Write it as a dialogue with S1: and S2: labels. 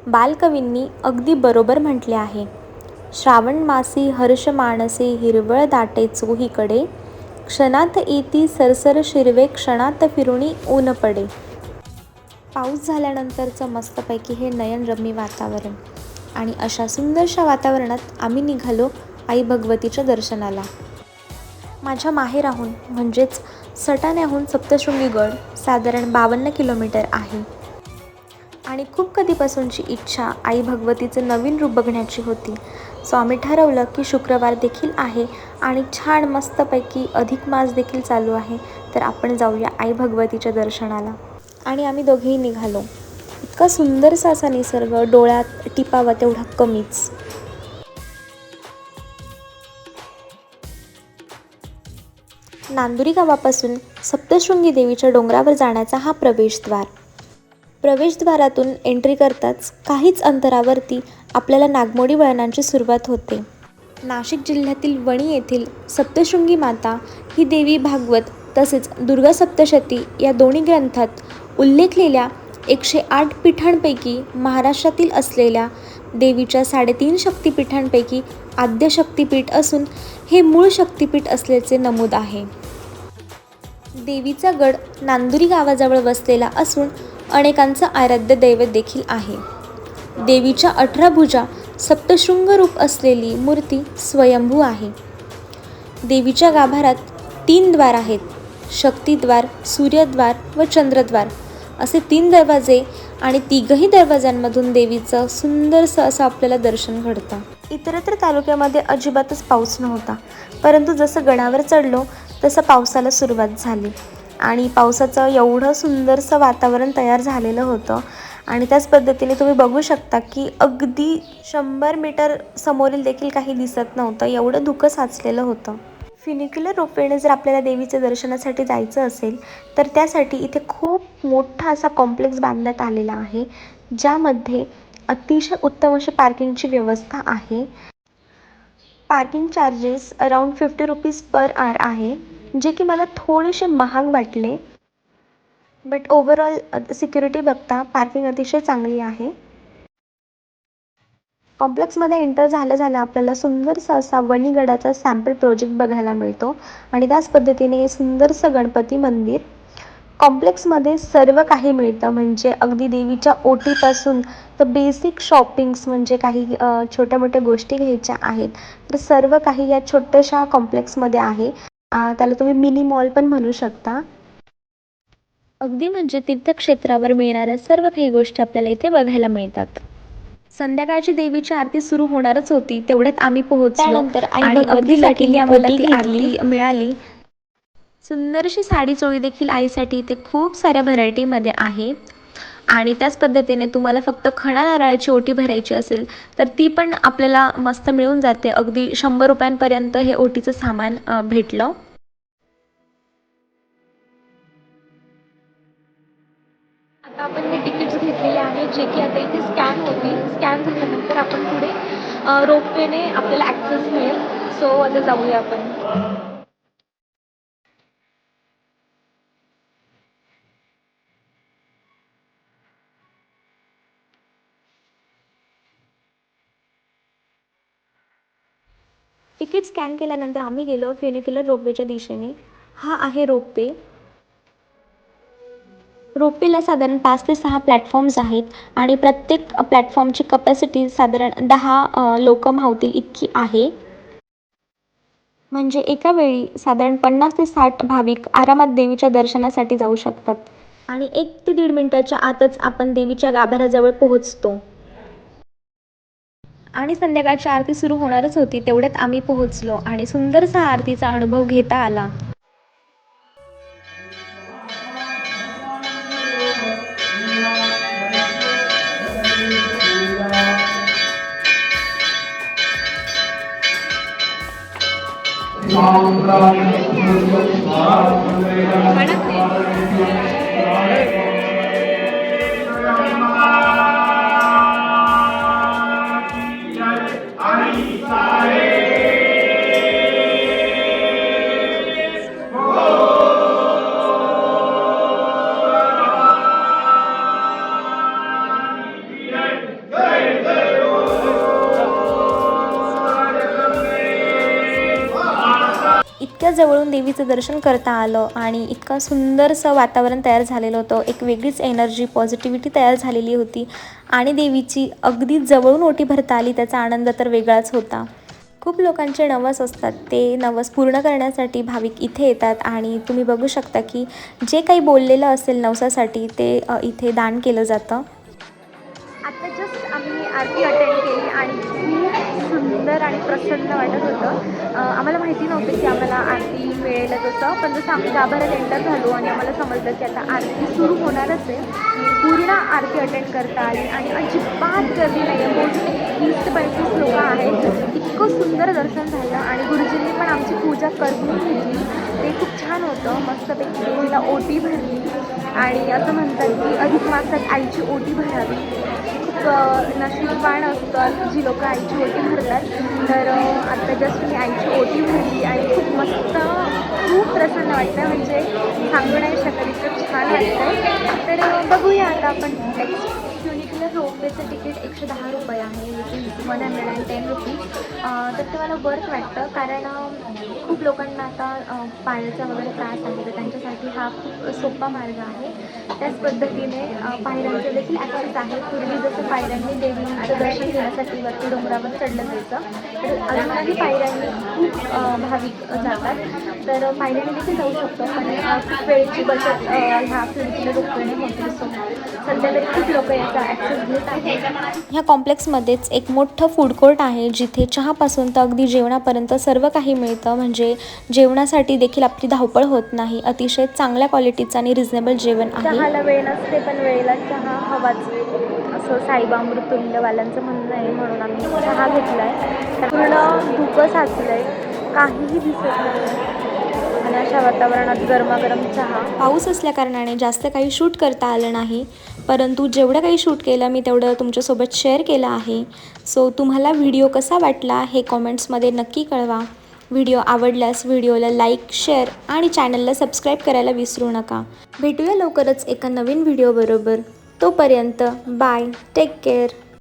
S1: बालकवींनी अगदी बरोबर म्हटले आहे. श्रावण मासी हर्ष मानसे हिरवळ दाटे चोहीकडे, क्षणात येती सरसर शिरवे क्षणात फिरुनी ऊन पडे. पाऊस झाल्यानंतरचं मस्तपैकी हे नयनरम्य वातावरण आणि अशा सुंदरशा वातावरणात आम्ही निघालो आई भगवतीच्या दर्शनाला. माझ्या माहेराहून म्हणजेच सटाण्याहून सप्तशृंगी गड साधारण 52 किलोमीटर आहे आणि खूप कधीपासूनची इच्छा आई भगवतीचं नवीन रूप बघण्याची होती. सो आम्ही ठरवलं की शुक्रवार देखील आहे आणि छान मस्तपैकी अधिक मास देखील चालू आहे, तर आपण जाऊया आई भगवतीच्या दर्शनाला. आणि आम्ही दोघेही निघालो. इतका सुंदरसा असा निसर्ग, डोळ्यात टिपावा तेवढा कमीच. नांदुरी गावापासून सप्तशृंगी देवीच्या डोंगरावर जाण्याचा हा प्रवेशद्वार. प्रवेशद्वारातून एंट्री करताच काहीच अंतरावरती आपल्याला नागमोडी वळणांची सुरुवात होते. नाशिक जिल्ह्यातील वणी येथील सप्तशृंगी माता ही देवी भागवत तसेच दुर्गा सप्तशती या दोन्ही ग्रंथात उल्लेखलेल्या 108 पीठांपैकी महाराष्ट्रातील असलेल्या देवीच्या 3.5 शक्तिपीठांपैकी आद्य शक्तिपीठ असून हे मूळ शक्तिपीठ असल्याचे नमूद आहे. देवीचा गड नांदुरी गावाजवळ वसलेला असून अनेकांचं आराध्य दैवत देखील आहे. देवीच्या 18 भुजा सप्तशृंग रूप असलेली मूर्ती स्वयंभू आहे. देवीच्या गाभारात 3 द्वार आहेत. शक्तिद्वार, सूर्यद्वार व चंद्रद्वार असे 3 दरवाजे आणि तिघही दरवाजांमधून देवीचं सुंदरसं असं आपल्याला दर्शन घडतं. इतरत्र तालुक्यामध्ये अजिबातच पाऊस नव्हता, परंतु जसं गडावर चढलो तसं पावसाला सुरुवात झाली आणि पावसाचं एवढं सुंदरसं वातावरण तयार झालेलं होतं. आणि त्याच पद्धतीने तुम्ही बघू शकता की अगदी 100 मीटर समोरील देखील काही दिसत नव्हतं, एवढं धुकं साचलेलं होतं. फ्युनिक्युलर रोपवेने जर आपल्याला देवीच्या दर्शनासाठी जायचं असेल तर त्यासाठी इथे खूप मोठा असा कॉम्प्लेक्स बांधण्यात आलेला आहे, ज्यामध्ये अतिशय उत्तम अशी पार्किंगची व्यवस्था आहे. Parking charges around 50 rupees per hour आहे, जे की मला थोडेसे महाग वाटले. बट ओव्हरऑल सिक्युरिटी बघता पार्किंग अतिशय चांगली आहे. कॉम्प्लेक्समध्ये एंटर झालं आपल्याला सुंदरसा असा वणीगडाचा सॅम्पल प्रोजेक्ट बघायला मिळतो आणि त्याच पद्धतीने सुंदरसं गणपती मंदिर. कॉम्प्लेक्समध्ये सर्व काही मिळतं, म्हणजे अगदी देवीच्या ओटीपासून तर बेसिक शॉपिंग्स म्हणजे काही छोट्या मोठ्या गोष्टी घ्यायच्या आहेत तर सर्व काही या छोट्याशा कॉम्प्लेक्समध्ये आहे. त्याला तुम्ही मिनी मॉल पण म्हणू शकता. अगदी म्हणजे तीर्थक्षेत्रावर मिळणाऱ्या सर्व काही गोष्टी आपल्याला इथे बघायला मिळतात. संध्याकाळची देवीची आरती सुरू होणारच होती, तेवढ्यात आम्ही पोहोचलो. त्यानंतर आणि अगदीसाठी आम्हाला ती आरती मिळाली. सुंदरशी साडी चोळी देखील आईसाठी इथे खूप साऱ्या व्हरायटीमध्ये आहे. आणि त्याच पद्धतीने तुम्हाला फक्त खणा नारळाची ओटी भरायची असेल तर ती पण आपल्याला मस्त मिळून जाते. अगदी 100 रुपयांपर्यंत हे ओटीचं सामान भेटलं. आता आपण हे तिकीट्स घेतलेले आहेत, जे की आता इथे स्कॅन होतील. स्कॅन झाल्यानंतर आपण पुढे रोपवेने आपल्याला ॲक्सेस मिळेल. सो आता जाऊया आपण. तिकीट स्कॅन केल्यानंतर आम्ही गेलो फ्युनिक्युलर रोपवेच्या दिशेने. हा आहे रोपवे. रोपवेला साधारण 5 ते 6 प्लॅटफॉर्म्स आहेत आणि प्रत्येक प्लॅटफॉर्मची कपॅसिटी साधारण 10 लोक मावतील इतकी आहे. म्हणजे एका वेळी साधारण 50 ते 60 भाविक आरामात देवीच्या दर्शनासाठी जाऊ शकतात. आणि 1 ते 1.5 मिनिटाच्या आतच आपण देवीच्या गाभाऱ्याजवळ पोहोचतो. आणि संध्याकाळची आरती सुरू होणारच होती, तेवढ्यात आम्ही पोहोचलो आणि सुंदरसा आरतीचा अनुभव घेता आला. इतक्या जवळून देवीचं दर्शन करता आलं आणि इतका सुंदरसं वातावरण तयार झालेलं होतं. एक वेगळीच एनर्जी, पॉझिटिव्हिटी तयार झालेली होती आणि देवीची अगदी जवळून ओटी भरता आली, त्याचा आनंद तर वेगळाच होता. खूप लोकांचे नवस असतात, ते नवस पूर्ण करण्यासाठी भाविक इथे येतात आणि तुम्ही बघू शकता की जे काही बोललेलं असेल नवसासाठी ते इथे दान केलं जातं. आता जस्ट आम्ही आरती अटेंड केली आणि खूप सुंदर आणि प्रसन्न वाटत होतं. आम्हाला माहिती नव्हतं की आम्हाला आरती मिळेलच असं, पण जसं आम्ही गाभाऱ्यात एंटर झालो आणि आम्हाला समजलं की आता आरती सुरू होणारच आहे, पूर्ण आरती अटेंड करता आली आणि अजिबात गर्दी नाही आहे. मोजून 20 ते 25 लोकं आहेत. इतकं सुंदर दर्शन झालं आणि गुरुजींनी पण आमची पूजा करून घेतली. ते खूप छान होतं. मस्तपैकी देवीला ओटी भरली आणि असं म्हणतात की अधिक मासात आईची ओटी भरावी. खूप नशीबवान असतात जी लोकं आईची ओटी भरतात. तर आता जस्ट मी आईची ओटी भरली आणि खूप मस्त, खूप प्रसन्न वाटतं, म्हणजे सांगू नाही शकत, इतकं छान वाटतं. तर बघूया आता आपण नेक्स्ट. फ्युनिक्युलर रोपवेचं तिकीट 110 रुपये आहे, विच इज 110 रुपीज. तर ते मला वर्थ वाटतं, कारण खूप लोकांना आता पायाचा वगैरे त्रास आहे, तर त्यांच्यासाठी हा खूप सोपा मार्ग आहे. त्याच पद्धतीने पायऱ्यांचं देखील ॲक्सेस आहे. पूर्वी जसं पायऱ्यांनी देवीचं दर्शन घेण्यासाठी वरती डोंगरावर चढलं जायचं, तर अजूनही पायऱ्यांनी खूप भाविक जातात. तर पायऱ्याने देखील जाऊ शकतो, पण खूप वेळेची बचत ह्या फ्युनिक्युलर रोपवेने होते. सो सध्या तरी खूप लोक याचा ॲक्सेस घेत आहेत. ह्या कॉम्प्लेक्समध्येच एक मोठं फूड कोर्ट आहे, जिथे चहापासून तर अगदी जेवणापर्यंत सर्व काही मिळतं. म्हणजे जेवणासाठी देखील आपली धावपळ होत नाही. अतिशय चांगल्या क्वालिटीचं आणि रिजनेबल जेवण आहे. चहाला वेळ नसते, पण वेळेला चहा हवाच, असं साईबा अमृतुल्यवाल्यांचं म्हणणं आहे. म्हणून आम्ही चहा घेतला आहे. पूर्ण धुकं साचलं आहे, काहीही दिसत नाही आणि अशा वातावरणात गरमागरम चहा. पाऊस असल्याकारणाने जास्त काही शूट करता आलं नाही, परंतु जेवढं काही शूट केलं मी तेवढं तुमच्यासोबत शेअर केलं आहे. सो तुम्हाला व्हिडिओ कसा वाटला हे कॉमेंट्समध्ये नक्की कळवा. व्हिडिओ आवडल्यास व्हिडिओला लाईक, शेअर आणि चॅनलला सबस्क्राईब करायला विसरू नका. भेटूया लवकरच एका नवीन व्हिडिओबरोबर. तोपर्यंत बाय, टेक केअर.